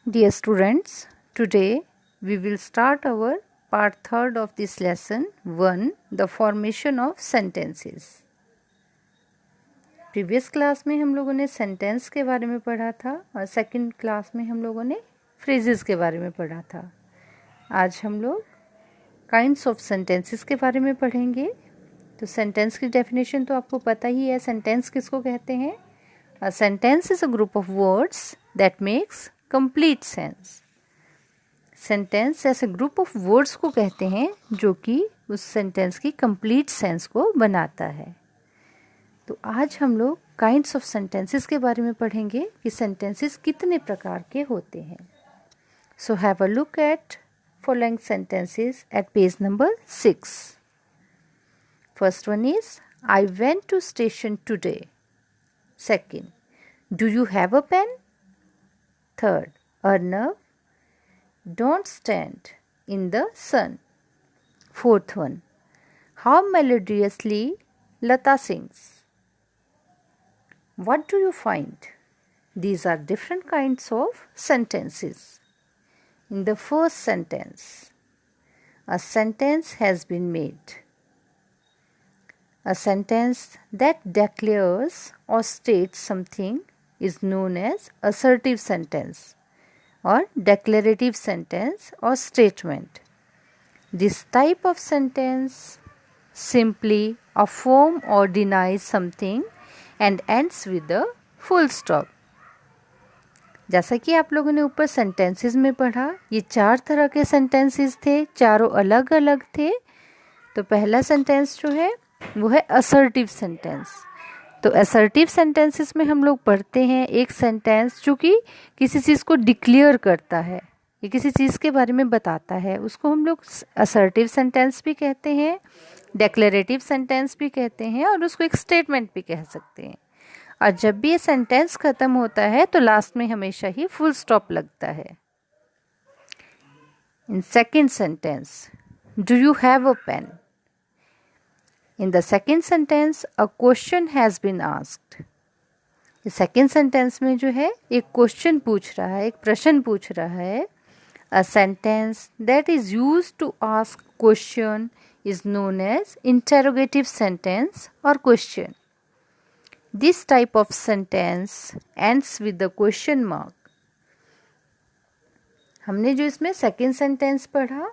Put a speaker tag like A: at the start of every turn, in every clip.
A: Dear students, today we will start our part 3rd of this lesson 1, the formation of sentences. Previous class में हम लोगों ने sentence के बारे में पढ़ा था और सेकंड क्लास में हम लोगों ने फ्रेजेस के बारे में पढ़ा था. आज हम लोग काइंड्स ऑफ सेंटेंसेस के बारे में पढ़ेंगे. तो सेंटेंस की डेफिनेशन तो आपको पता ही है. सेंटेंस किसको कहते हैं? A sentence is a group of words that makes complete sense. Sentence ऐसे ग्रुप ऑफ वर्ड्स को कहते हैं जो कि उस सेंटेंस की कंप्लीट सेंस को बनाता है. तो आज हम लोग काइंड्स ऑफ सेंटेंसेस के बारे में पढ़ेंगे कि सेंटेंसेस कितने प्रकार के होते हैं. So have a look at following sentences at page number 6. First one is I went to station today. Second, do you have a pen? Third, Arnav, don't stand in the sun. Fourth one, how melodiously Lata sings. What do you find? These are different kinds of sentences. In the first sentence, a sentence has been made. A sentence that declares or states something is known as assertive sentence or declarative sentence or statement. This type of sentence simply affirms or denies something and ends with a full stop. जैसा कि आप लोगों ने ऊपर sentences में पढ़ा, ये 4 तरह के सेंटेंसेस थे, चारों अलग अलग थे. तो पहला सेंटेंस जो है वो है असर्टिव सेंटेंस. तो असर्टिव सेंटेंसेस में हम लोग पढ़ते हैं एक सेंटेंस जो कि किसी चीज़ को डिक्लेयर करता है, ये किसी चीज़ के बारे में बताता है, उसको हम लोग असर्टिव सेंटेंस भी कहते हैं, डेक्लेरेटिव सेंटेंस भी कहते हैं और उसको एक स्टेटमेंट भी कह सकते हैं. और जब भी ये सेंटेंस ख़त्म होता है तो लास्ट में हमेशा ही फुल स्टॉप लगता है. In second sentence, do you have a pen? In the second sentence, a question has been asked. इस सेकेंड सेंटेंस में जो है एक क्वेश्चन पूछ रहा है, एक प्रश्न पूछ रहा है. A sentence that is used to ask question is known as interrogative sentence or question. This type of sentence ends with the question mark. हमने जो इसमें सेकेंड सेंटेंस पढ़ा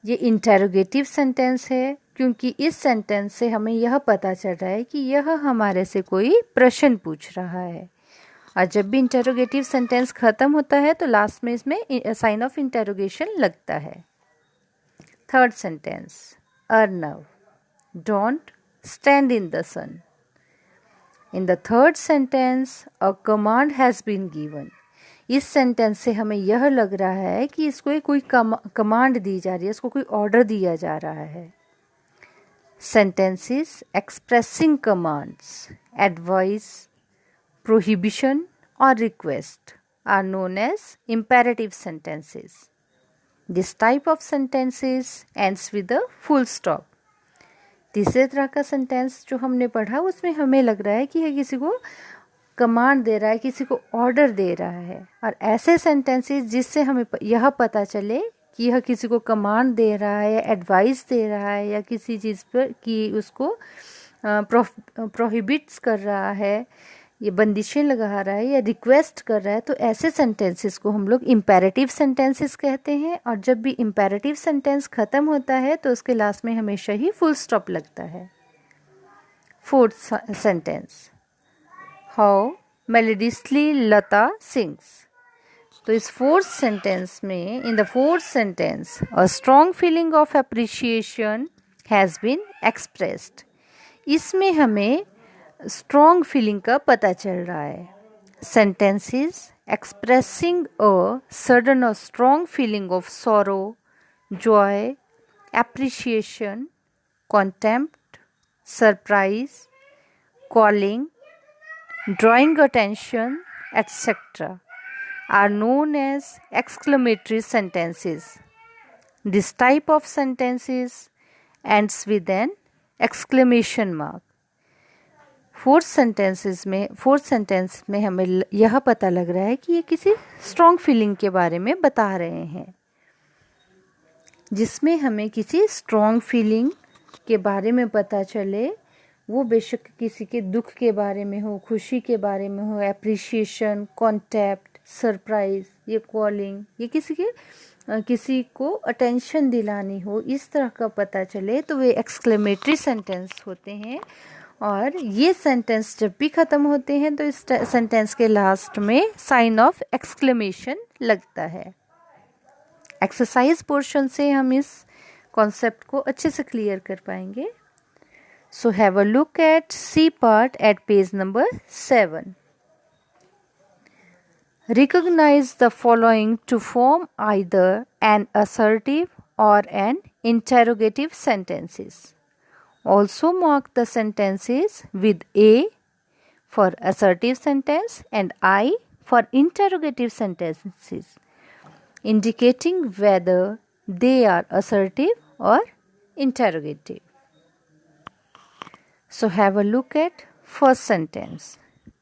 A: ये इंटेरोगेटिव सेंटेंस है, क्योंकि इस सेंटेंस से हमें यह पता चल रहा है कि यह हमारे से कोई प्रश्न पूछ रहा है. और जब भी इंटेरोगेटिव सेंटेंस ख़त्म होता है तो लास्ट में इसमें साइन ऑफ इंटेरोगेशन लगता है. Third sentence, Arnav, don't stand in the sun. In the third sentence, a command has been given. इस सेंटेंस से हमें यह लग रहा है कि इसको कोई कमांड दी जा रही है, इसको कोई ऑर्डर दिया जा रहा है. Sentences expressing commands, advice, prohibition or request are known as imperative sentences. This type of sentences ends with a full stop. तीसरे तरह का सेंटेंस जो हमने पढ़ा उसमें हमें लग रहा है कि यह किसी को कमांड दे रहा है, किसी को ऑर्डर दे रहा है. और ऐसे सेंटेंसेस जिससे हमें यह पता चले कि यह किसी को कमांड दे रहा है या एडवाइस दे रहा है या किसी चीज़ पर कि उसको प्रोहिबिट्स कर रहा है, ये बंदिशें लगा रहा है या रिक्वेस्ट कर रहा है, तो ऐसे सेंटेंसेस को हम लोग इम्पेरेटिव सेंटेंसेस कहते हैं. और जब भी इम्पेरेटिव सेंटेंस ख़त्म होता है तो उसके लास्ट में हमेशा ही फुल स्टॉप लगता है. Fourth sentence, how melodiously Lata sings. तो इस फोर्थ सेंटेंस में, in the fourth sentence, a strong feeling of appreciation has been expressed. इसमें हमें स्ट्रॉन्ग फीलिंग का पता चल रहा है. सेंटेंसेस एक्सप्रेसिंग अ सडन और strong feeling of sorrow, joy, appreciation, contempt, surprise, calling, drawing attention, etc. are known as exclamatory sentences. This type of sentences ends with an exclamation mark. Fourth sentence में हमें यह पता लग रहा है कि ये किसी स्ट्रॉन्ग फीलिंग के बारे में बता रहे हैं, जिसमें हमें किसी स्ट्रॉन्ग फीलिंग के बारे में पता चले, वो बेशक किसी के दुख के बारे में हो, खुशी के बारे में हो, एप्रिसिएशन, कॉन्टैक्ट, सरप्राइज, ये कॉलिंग, ये किसी को अटेंशन दिलानी हो, इस तरह का पता चले तो वे एक्सक्लेमेटरी सेंटेंस होते हैं। और ये सेंटेंस जब भी ख़त्म होते हैं तो इस सेंटेंस के लास्ट में साइन ऑफ एक्सक्लेमेशन लगता है। एक्सरसाइज पोर्शन से हम इस कॉन्सेप्ट को अच्छे से क्लियर कर पाएंगे। So have a look at C part at page number 7. Recognize the following to form either an assertive or an interrogative sentences. Also mark the sentences with A for assertive sentence and I for interrogative sentences, indicating whether they are assertive or interrogative. So have a look at first sentence.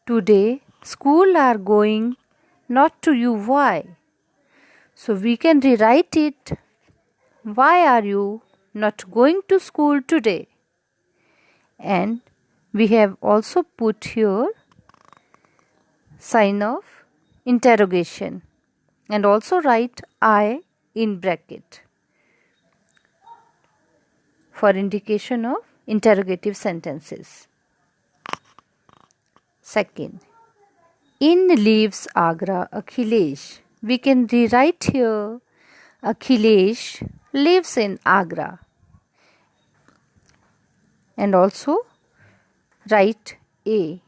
A: Today school are going, not to you. Why? So we can rewrite it. Why are you not going to school today? And we have also put here sign of interrogation and also write I in bracket for indication of interrogative sentences. Second, in leaves Agra Akhilesh. We can rewrite here Akhilesh lives in Agra and also write A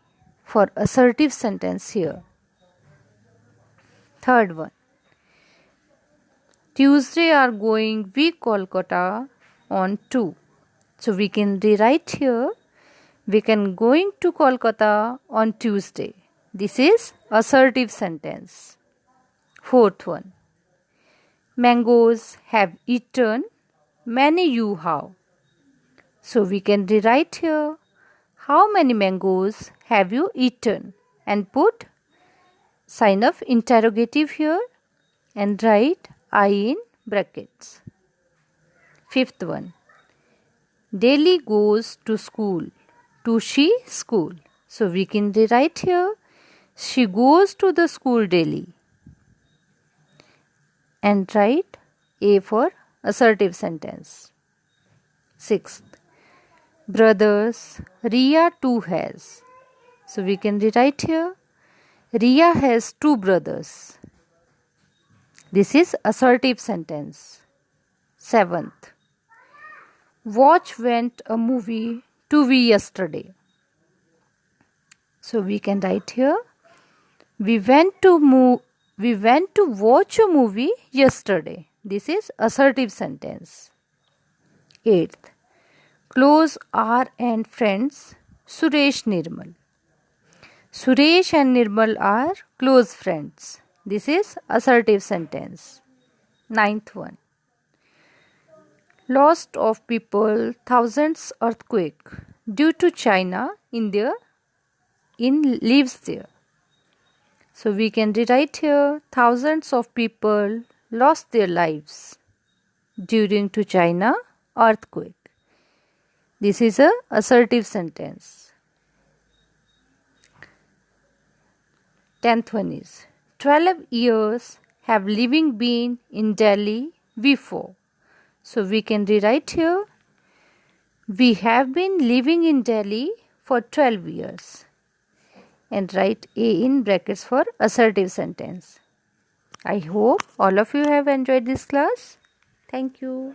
A: for assertive sentence here. Third one, Tuesday are going we Kolkata on 2. So we can rewrite here, we can going to Kolkata on Tuesday. This is assertive sentence. Fourth one, mangoes have eaten many you have. So we can rewrite here, how many mangoes have you eaten, and put sign of interrogative here and write I in brackets. Fifth one, Delhi goes to school. To she school. So we can rewrite here, she goes to the school daily. And write A for assertive sentence. Sixth, brothers Riya too has. So we can rewrite here, Riya has 2 brothers. This is assertive sentence. Seventh, watch went a movie to we yesterday. So we can write here, we went to watch a movie yesterday. This is assertive sentence. Eighth, close are and friends Suresh Nirmal. Suresh and Nirmal are close friends. This is assertive sentence. Ninth one, lost of people thousands earthquake due to China in lives there. So we can rewrite here, thousands of people lost their lives during to China earthquake. This is a assertive sentence. 10th one is, 12 years have living been in Delhi before. So we can rewrite here, we have been living in Delhi for 12 years. And write A in brackets for assertive sentence. I hope all of you have enjoyed this class. Thank you.